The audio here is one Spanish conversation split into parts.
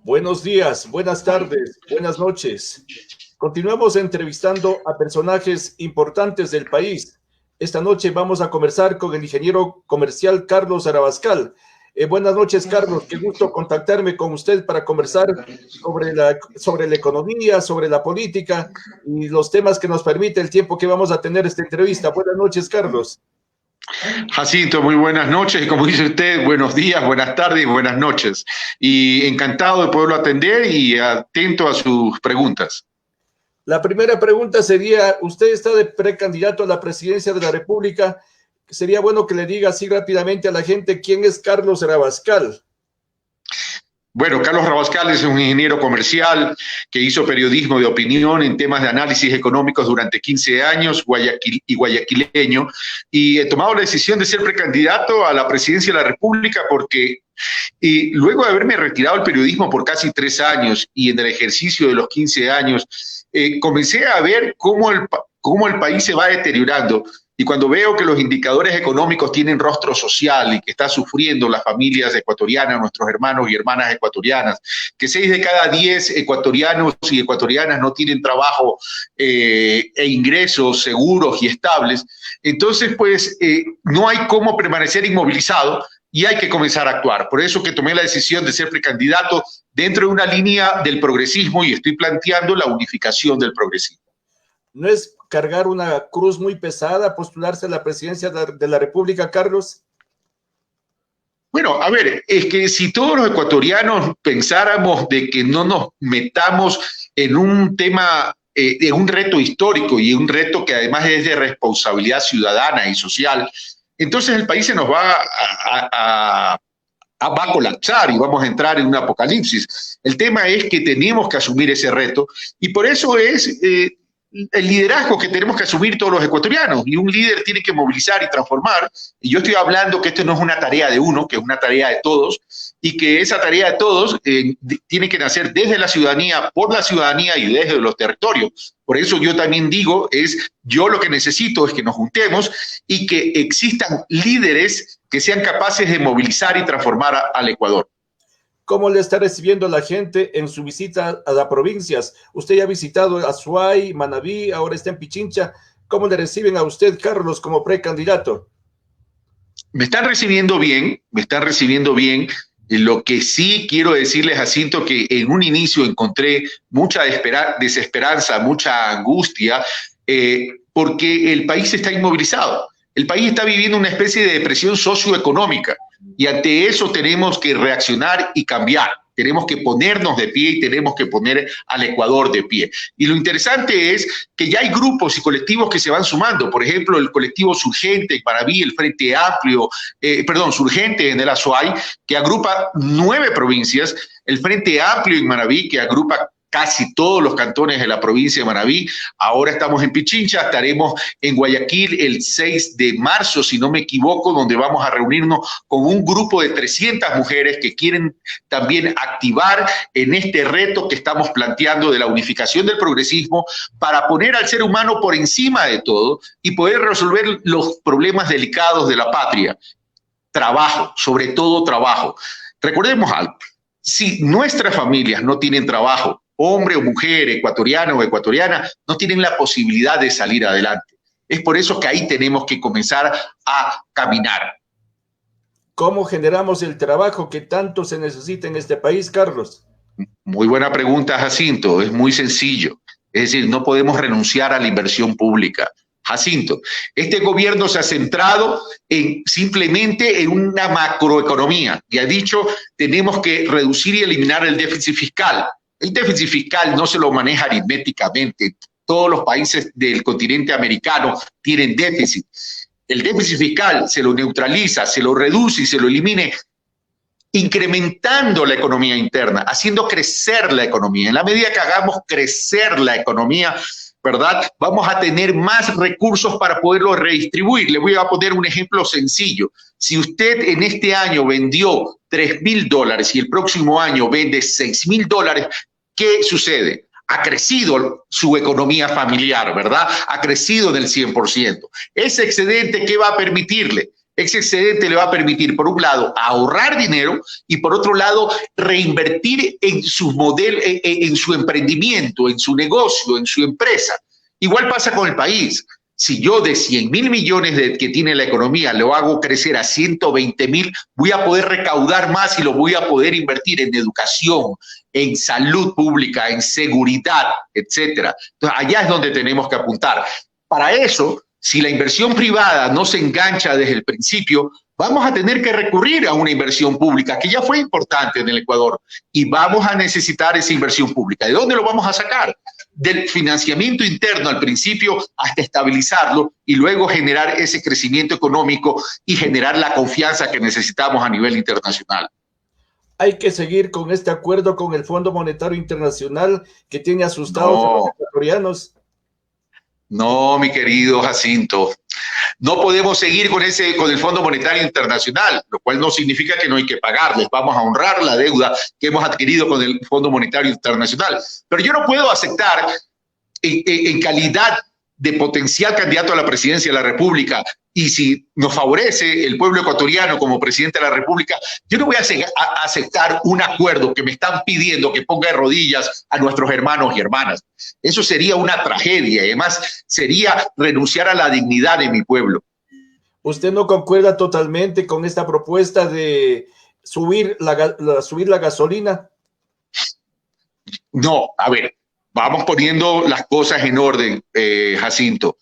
Buenos días, buenas tardes, buenas noches. Continuamos entrevistando a personajes importantes del país. Esta noche vamos a conversar con el ingeniero comercial Carlos Arabascal. Buenas noches, Carlos. Qué gusto contactarme con usted para conversar sobre la economía, sobre la política y los temas que nos permite el tiempo que vamos a tener esta entrevista. Buenas noches, Carlos. Jacinto, muy buenas noches y como dice usted, buenos días, buenas tardes y buenas noches. Y encantado de poderlo atender y atento a sus preguntas. La primera pregunta sería, usted está de precandidato a la presidencia de la República. Sería bueno que le diga así rápidamente a la gente quién es Carlos Arabascal. Bueno, Carlos Rabascal es un ingeniero comercial que hizo periodismo de opinión en temas de análisis económicos durante 15 años, guayaquileño, y he tomado la decisión de ser precandidato a la presidencia de la República porque luego de haberme retirado del periodismo por casi 3 años y en el ejercicio de los 15 años, comencé a ver cómo el país se va deteriorando. Y cuando veo que los indicadores económicos tienen rostro social y que está sufriendo las familias ecuatorianas, nuestros hermanos y hermanas ecuatorianas, que 6 de cada 10 ecuatorianos y ecuatorianas no tienen trabajo e ingresos seguros y estables, entonces pues no hay cómo permanecer inmovilizado y hay que comenzar a actuar. Por eso que tomé la decisión de ser precandidato dentro de una línea del progresismo y estoy planteando la unificación del progresismo. ¿No es cargar una cruz muy pesada postularse a la presidencia de la República, Carlos? Bueno, a ver, es que si todos los ecuatorianos pensáramos de que no nos metamos en un tema, en un reto histórico y un reto que además es de responsabilidad ciudadana y social, entonces el país se nos va a colapsar y vamos a entrar en un apocalipsis. El tema es que tenemos que asumir ese reto y por eso es el liderazgo que tenemos que asumir todos los ecuatorianos, y un líder tiene que movilizar y transformar, y yo estoy hablando que esto no es una tarea de uno, que es una tarea de todos, y que esa tarea de todos tiene que nacer desde la ciudadanía, por la ciudadanía y desde los territorios. Por eso yo también digo, yo lo que necesito es que nos juntemos y que existan líderes que sean capaces de movilizar y transformar al Ecuador. ¿Cómo le está recibiendo la gente en su visita a las provincias? Usted ya ha visitado Azuay, Manabí, ahora está en Pichincha. ¿Cómo le reciben a usted, Carlos, como precandidato? Me están recibiendo bien, me están recibiendo bien. Lo que sí quiero decirles, Jacinto, que en un inicio encontré mucha desesperanza, mucha angustia, porque el país está inmovilizado. El país está viviendo una especie de depresión socioeconómica y ante eso tenemos que reaccionar y cambiar. Tenemos que ponernos de pie y tenemos que poner al Ecuador de pie. Y lo interesante es que ya hay grupos y colectivos que se van sumando. Por ejemplo, el colectivo Surgente en Manabí, el Frente Amplio, Surgente en el Azuay, que agrupa 9 provincias, el Frente Amplio en Manabí, que agrupa casi todos los cantones de la provincia de Manabí. Ahora estamos en Pichincha, estaremos en Guayaquil el 6 de marzo, si no me equivoco, donde vamos a reunirnos con un grupo de 300 mujeres que quieren también activar en este reto que estamos planteando de la unificación del progresismo para poner al ser humano por encima de todo y poder resolver los problemas delicados de la patria. Trabajo, sobre todo trabajo. Recordemos algo, si nuestras familias no tienen trabajo, hombre o mujer, ecuatoriano o ecuatoriana, no tienen la posibilidad de salir adelante. Es por eso que ahí tenemos que comenzar a caminar. ¿Cómo generamos el trabajo que tanto se necesita en este país, Carlos? Muy buena pregunta, Jacinto. Es muy sencillo. Es decir, no podemos renunciar a la inversión pública. Jacinto, este gobierno se ha centrado simplemente en una macroeconomía y ha dicho tenemos que reducir y eliminar el déficit fiscal. El déficit fiscal no se lo maneja aritméticamente. Todos los países del continente americano tienen déficit. El déficit fiscal se lo neutraliza, se lo reduce y se lo elimine incrementando la economía interna, haciendo crecer la economía. En la medida que hagamos crecer la economía, ¿verdad? Vamos a tener más recursos para poderlo redistribuir. Le voy a poner un ejemplo sencillo. Si usted en este año vendió $3.000 y el próximo año vende $6.000, ¿qué sucede? Ha crecido su economía familiar, ¿verdad? Ha crecido del 100%. Ese excedente, ¿qué va a permitirle? Ese excedente le va a permitir, por un lado, ahorrar dinero y por otro lado, reinvertir en su modelo, en su emprendimiento, en su negocio, en su empresa. Igual pasa con el país. Si yo de 100.000 millones que tiene la economía lo hago crecer a 120.000, voy a poder recaudar más y lo voy a poder invertir en educación, en salud pública, en seguridad, etcétera. Entonces, allá es donde tenemos que apuntar. Para eso, si la inversión privada no se engancha desde el principio, vamos a tener que recurrir a una inversión pública, que ya fue importante en el Ecuador, y vamos a necesitar esa inversión pública. ¿De dónde lo vamos a sacar? Del financiamiento interno al principio hasta estabilizarlo y luego generar ese crecimiento económico y generar la confianza que necesitamos a nivel internacional. Hay que seguir con este acuerdo con el Fondo Monetario Internacional que tiene asustados a los ecuatorianos. No, mi querido Jacinto, no podemos seguir con el Fondo Monetario Internacional, lo cual no significa que no hay que pagarles. Vamos a honrar la deuda que hemos adquirido con el Fondo Monetario Internacional. Pero yo no puedo aceptar, en calidad de potencial candidato a la presidencia de la República, y si nos favorece el pueblo ecuatoriano como presidente de la República, yo no voy a aceptar un acuerdo que me están pidiendo que ponga de rodillas a nuestros hermanos y hermanas. Eso sería una tragedia, además sería renunciar a la dignidad de mi pueblo. ¿Usted no concuerda totalmente con esta propuesta de subir la gasolina? No, a ver, vamos poniendo las cosas en orden, Jacinto.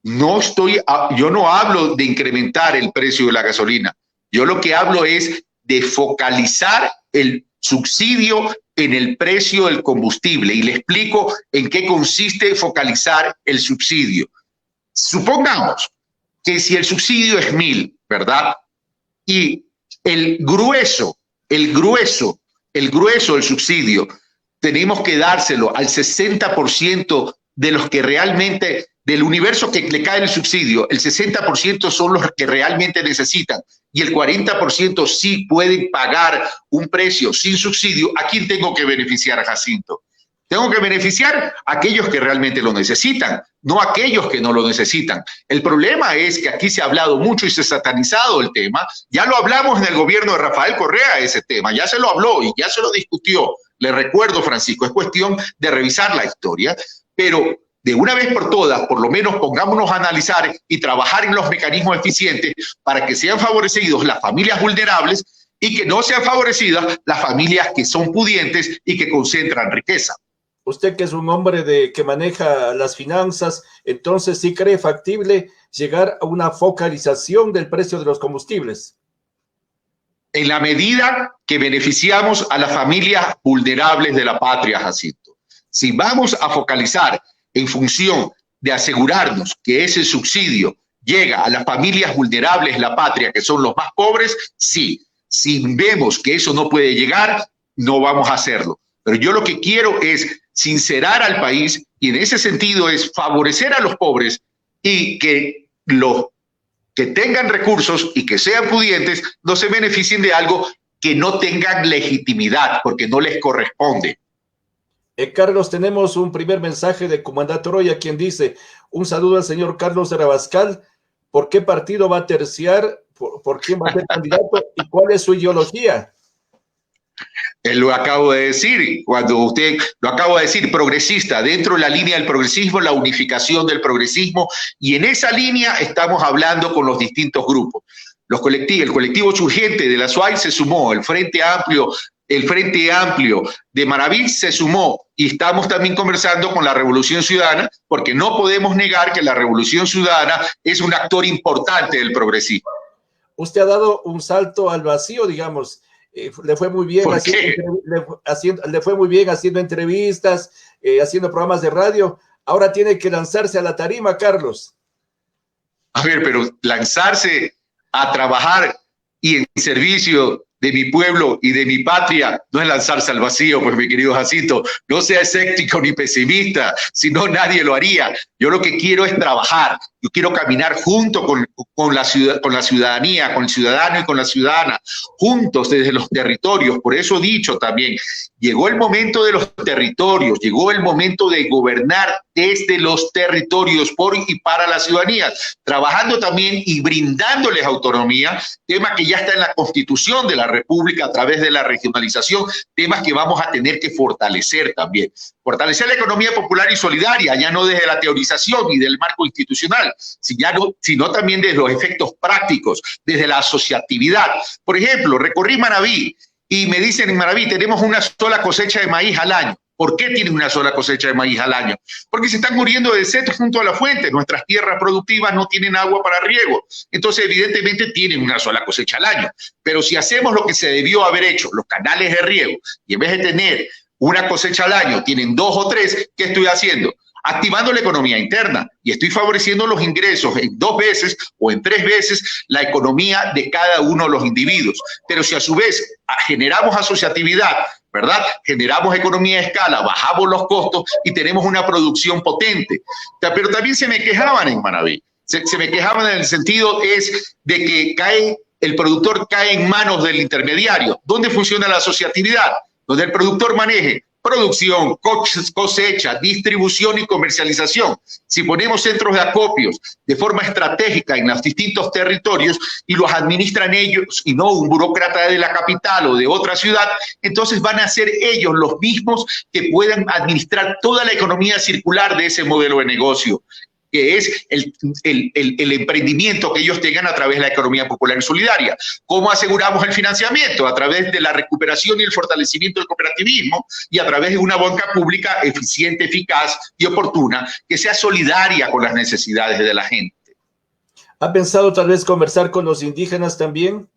Yo no hablo de incrementar el precio de la gasolina. Yo lo que hablo es de focalizar el subsidio en el precio del combustible, y le explico en qué consiste focalizar el subsidio. Supongamos que si el subsidio es 1.000, ¿verdad? Y el grueso del subsidio tenemos que dárselo al 60% de los que realmente, del universo que le cae el subsidio, el 60% son los que realmente necesitan y el 40% sí pueden pagar un precio sin subsidio. ¿A quién tengo que beneficiar, Jacinto? Tengo que beneficiar a aquellos que realmente lo necesitan, no a aquellos que no lo necesitan. El problema es que aquí se ha hablado mucho y se ha satanizado el tema. Ya lo hablamos en el gobierno de Rafael Correa, ese tema, ya se lo habló y ya se lo discutió. Le recuerdo, Francisco, es cuestión de revisar la historia, pero de una vez por todas, por lo menos pongámonos a analizar y trabajar en los mecanismos eficientes para que sean favorecidos las familias vulnerables y que no sean favorecidas las familias que son pudientes y que concentran riqueza. Usted, que es un hombre que maneja las finanzas, entonces sí cree factible llegar a una focalización del precio de los combustibles. En la medida que beneficiamos a las familias vulnerables de la patria, Jacinto. Si vamos a focalizar en función de asegurarnos que ese subsidio llega a las familias vulnerables de la patria, que son los más pobres, sí. Si vemos que eso no puede llegar, no vamos a hacerlo. Pero yo lo que quiero es sincerar al país, y en ese sentido es favorecer a los pobres y que los que tengan recursos y que sean pudientes no se beneficien de algo que no tengan legitimidad, porque no les corresponde. Carlos, tenemos un primer mensaje de Comandante Roya, quien dice: un saludo al señor Carlos Rabascal. ¿Por qué partido va a terciar? ¿Por quién va a ser candidato? ¿Y cuál es su ideología? Lo acabo de decir, cuando usted lo acabo de decir, progresista, dentro de la línea del progresismo, la unificación del progresismo, y en esa línea estamos hablando con los distintos grupos. El colectivo surgente de la SUAY se sumó, el Frente Amplio de Maraví se sumó, y estamos también conversando con la Revolución Ciudadana, porque no podemos negar que la Revolución Ciudadana es un actor importante del progresismo. Usted ha dado un salto al vacío, digamos. Le fue muy bien haciendo entrevistas, haciendo programas de radio. Ahora tiene que lanzarse a la tarima, Carlos. A ver, pero lanzarse a trabajar y en servicio de mi pueblo y de mi patria no es lanzarse al vacío, pues mi querido Jacinto, no sea escéptico ni pesimista, si no nadie lo haría. Yo lo que quiero es trabajar, yo quiero caminar junto con la ciudadanía, con el ciudadano y con la ciudadana, juntos desde los territorios. Por eso he dicho también, llegó el momento de los territorios, llegó el momento de gobernar desde los territorios por y para la ciudadanía, trabajando también y brindándoles autonomía, tema que ya está en la Constitución de la República a través de la regionalización, temas que vamos a tener que fortalecer también. Fortalecer la economía popular y solidaria, ya no desde la teorización y del marco institucional, sino también desde los efectos prácticos, desde la asociatividad. Por ejemplo, recorrí Manabí y me dicen en Manabí tenemos una sola cosecha de maíz al año. ¿Por qué tienen una sola cosecha de maíz al año? Porque se están muriendo de sed junto a la fuente. Nuestras tierras productivas no tienen agua para riego. Entonces, evidentemente, tienen una sola cosecha al año. Pero si hacemos lo que se debió haber hecho, los canales de riego, y en vez de tener una cosecha al año, tienen 2 o 3, ¿qué estoy haciendo? Activando la economía interna y estoy favoreciendo los ingresos en 2 veces o en 3 veces la economía de cada uno de los individuos. Pero si a su vez generamos asociatividad, ¿verdad? Generamos economía de escala, bajamos los costos y tenemos una producción potente. Pero también se me quejaban en Manabí. Se me quejaban en el sentido de que el productor cae en manos del intermediario. ¿Dónde funciona la asociatividad? Donde el productor maneje producción, cosecha, distribución y comercialización. Si ponemos centros de acopios de forma estratégica en los distintos territorios y los administran ellos y no un burócrata de la capital o de otra ciudad, entonces van a ser ellos los mismos que puedan administrar toda la economía circular de ese modelo de negocio, que es el emprendimiento que ellos tengan a través de la economía popular y solidaria. ¿Cómo aseguramos el financiamiento? A través de la recuperación y el fortalecimiento del cooperativismo y a través de una banca pública eficiente, eficaz y oportuna, que sea solidaria con las necesidades de la gente. ¿Ha pensado tal vez conversar con los indígenas también?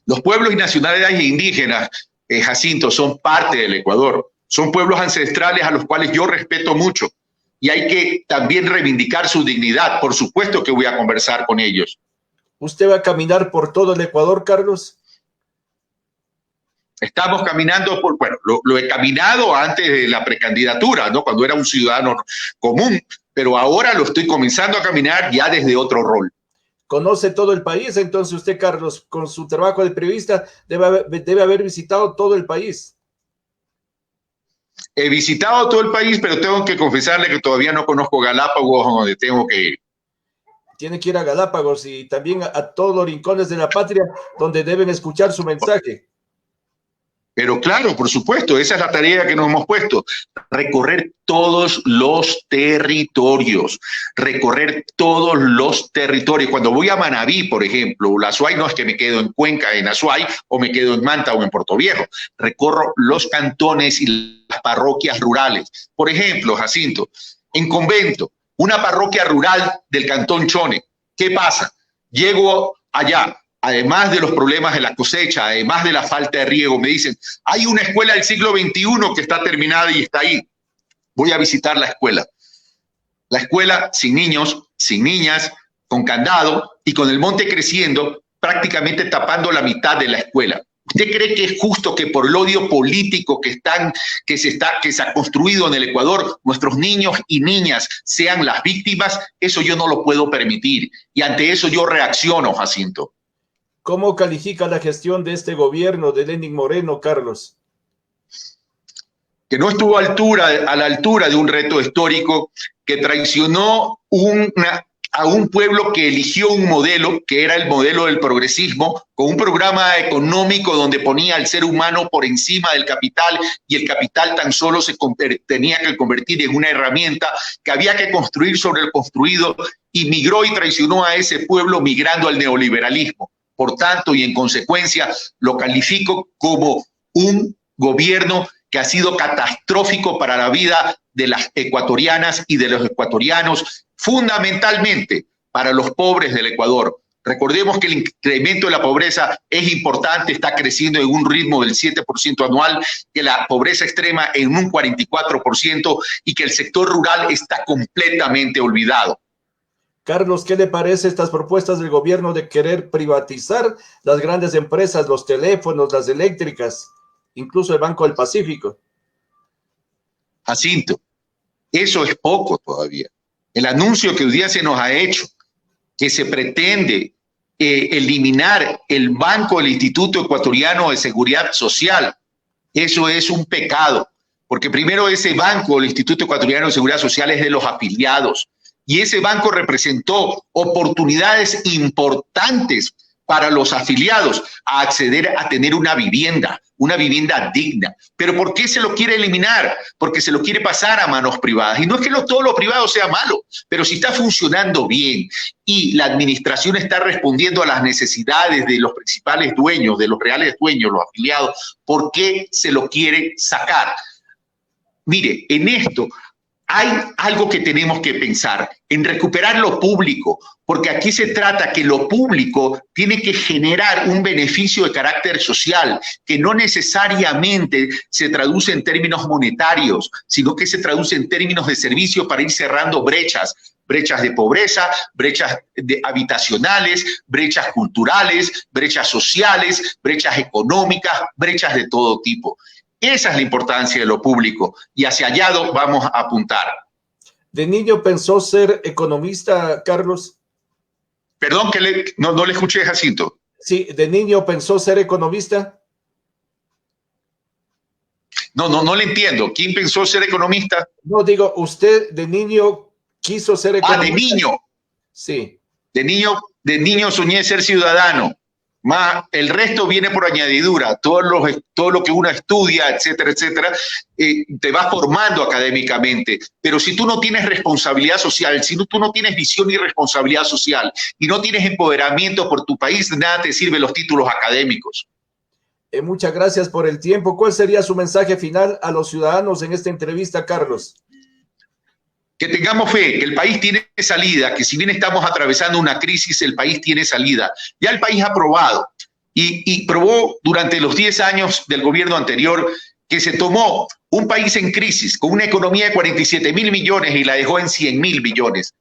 Los pueblos y nacionalidades indígenas, Jacinto, son parte del Ecuador. Son pueblos ancestrales a los cuales yo respeto mucho. Y hay que también reivindicar su dignidad. Por supuesto que voy a conversar con ellos. ¿Usted va a caminar por todo el Ecuador, Carlos? Estamos caminando bueno, lo he caminado antes de la precandidatura, ¿no? Cuando era un ciudadano común, pero ahora lo estoy comenzando a caminar ya desde otro rol. ¿Conoce todo el país? Entonces usted, Carlos, con su trabajo de periodista, debe haber visitado todo el país. He visitado todo el país, pero tengo que confesarle que todavía no conozco Galápagos, donde tengo que ir. Tiene que ir a Galápagos y también a todos los rincones de la patria donde deben escuchar su mensaje. Pero claro, por supuesto, esa es la tarea que nos hemos puesto, recorrer todos los territorios, Cuando voy a Manabí, por ejemplo, la Azuay, no es que me quedo en Cuenca, en Azuay, o me quedo en Manta o en Puerto Viejo, recorro los cantones y las parroquias rurales. Por ejemplo, Jacinto, en Convento, una parroquia rural del cantón Chone, ¿qué pasa? Llego allá. Además de los problemas de la cosecha, además de la falta de riego, me dicen, hay una escuela del siglo XXI que está terminada y está ahí. Voy a visitar la escuela. La escuela sin niños, sin niñas, con candado y con el monte creciendo, prácticamente tapando la mitad de la escuela. ¿Usted cree que es justo que por el odio político que se ha construido en el Ecuador, nuestros niños y niñas sean las víctimas? Eso yo no lo puedo permitir. Y ante eso yo reacciono, Jacinto. ¿Cómo califica la gestión de este gobierno de Lenín Moreno, Carlos? Que no estuvo a la altura de un reto histórico, que traicionó a un pueblo que eligió un modelo, que era el modelo del progresismo, con un programa económico donde ponía al ser humano por encima del capital y el capital tan solo tenía que convertir en una herramienta que había que construir sobre el construido, y migró y traicionó a ese pueblo migrando al neoliberalismo. Por tanto, y en consecuencia, lo califico como un gobierno que ha sido catastrófico para la vida de las ecuatorianas y de los ecuatorianos, fundamentalmente para los pobres del Ecuador. Recordemos que el incremento de la pobreza es importante, está creciendo en un ritmo del 7% anual, que la pobreza extrema en un 44% y que el sector rural está completamente olvidado. Carlos, ¿qué le parece estas propuestas del gobierno de querer privatizar las grandes empresas, los teléfonos, las eléctricas, incluso el Banco del Pacífico? Jacinto, eso es poco todavía. El anuncio que hoy día se nos ha hecho, que se pretende eliminar el Banco del Instituto Ecuatoriano de Seguridad Social, eso es un pecado, porque primero ese banco, el Instituto Ecuatoriano de Seguridad Social, es de los afiliados, y ese banco representó oportunidades importantes para los afiliados a acceder a tener una vivienda digna. ¿Pero por qué se lo quiere eliminar? Porque se lo quiere pasar a manos privadas. Y no es que todo lo privado sea malo, pero si está funcionando bien y la administración está respondiendo a las necesidades de los principales dueños, de los reales dueños, los afiliados, ¿por qué se lo quiere sacar? Mire, en esto hay algo que tenemos que pensar, en recuperar lo público, porque aquí se trata que lo público tiene que generar un beneficio de carácter social, que no necesariamente se traduce en términos monetarios, sino que se traduce en términos de servicio para ir cerrando brechas de pobreza, brechas habitacionales, brechas culturales, brechas sociales, brechas económicas, brechas de todo tipo. Esa es la importancia de lo público y hacia allá vamos a apuntar. ¿De niño pensó ser economista, Carlos? Perdón, que no le escuché, Jacinto. Sí, ¿de niño pensó ser economista? No le entiendo. ¿Quién pensó ser economista? No, digo, usted de niño quiso ser economista. Ah, de niño. Sí. De niño soñé ser ciudadano. Más el resto viene por añadidura, todo lo que uno estudia, etcétera, etcétera, te va formando académicamente. Pero si tú no tienes responsabilidad social, si tú no tienes visión y responsabilidad social y no tienes empoderamiento por tu país, nada te sirven los títulos académicos. Muchas gracias por el tiempo. ¿Cuál sería su mensaje final a los ciudadanos en esta entrevista, Carlos? Que tengamos fe, que el país tiene salida, que si bien estamos atravesando una crisis, el país tiene salida. Ya el país ha probado y probó durante los 10 años del gobierno anterior que se tomó un país en crisis con una economía de 47.000 millones y la dejó en 100.000 millones.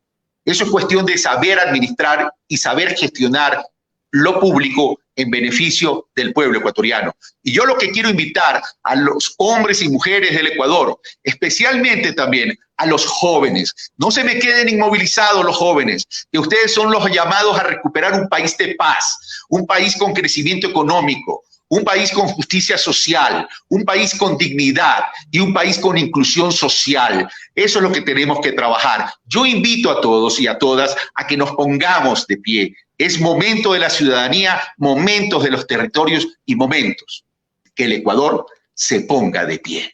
Eso es cuestión de saber administrar y saber gestionar lo público en beneficio del pueblo ecuatoriano. Y yo lo que quiero invitar a los hombres y mujeres del Ecuador, especialmente también a los jóvenes, no se me queden inmovilizados los jóvenes, que ustedes son los llamados a recuperar un país de paz, un país con crecimiento económico, un país con justicia social, un país con dignidad y un país con inclusión social. Eso es lo que tenemos que trabajar. Yo invito a todos y a todas a que nos pongamos de pie. Es momento de la ciudadanía, momentos de los territorios y momentos que el Ecuador se ponga de pie.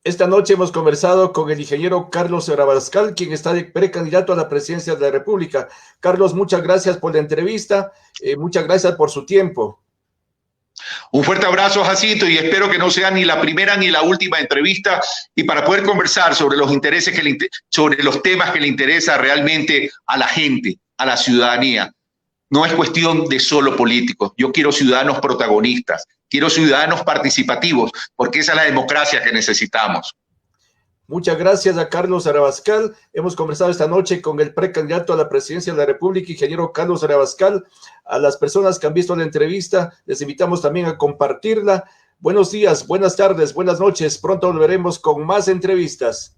Esta noche hemos conversado con el ingeniero Carlos Rabascal, quien está de precandidato a la presidencia de la República. Carlos, muchas gracias por la entrevista, muchas gracias por su tiempo. Un fuerte abrazo, Jacinto, y espero que no sea ni la primera ni la última entrevista, y para poder conversar sobre los intereses sobre los temas que le interesa realmente a la gente, a la ciudadanía. No es cuestión de solo políticos. Yo quiero ciudadanos protagonistas, quiero ciudadanos participativos, porque esa es la democracia que necesitamos. Muchas gracias a Carlos Rabascal. Hemos conversado esta noche con el precandidato a la presidencia de la República, ingeniero Carlos Rabascal. A las personas que han visto la entrevista, les invitamos también a compartirla. Buenos días, buenas tardes, buenas noches. Pronto volveremos con más entrevistas.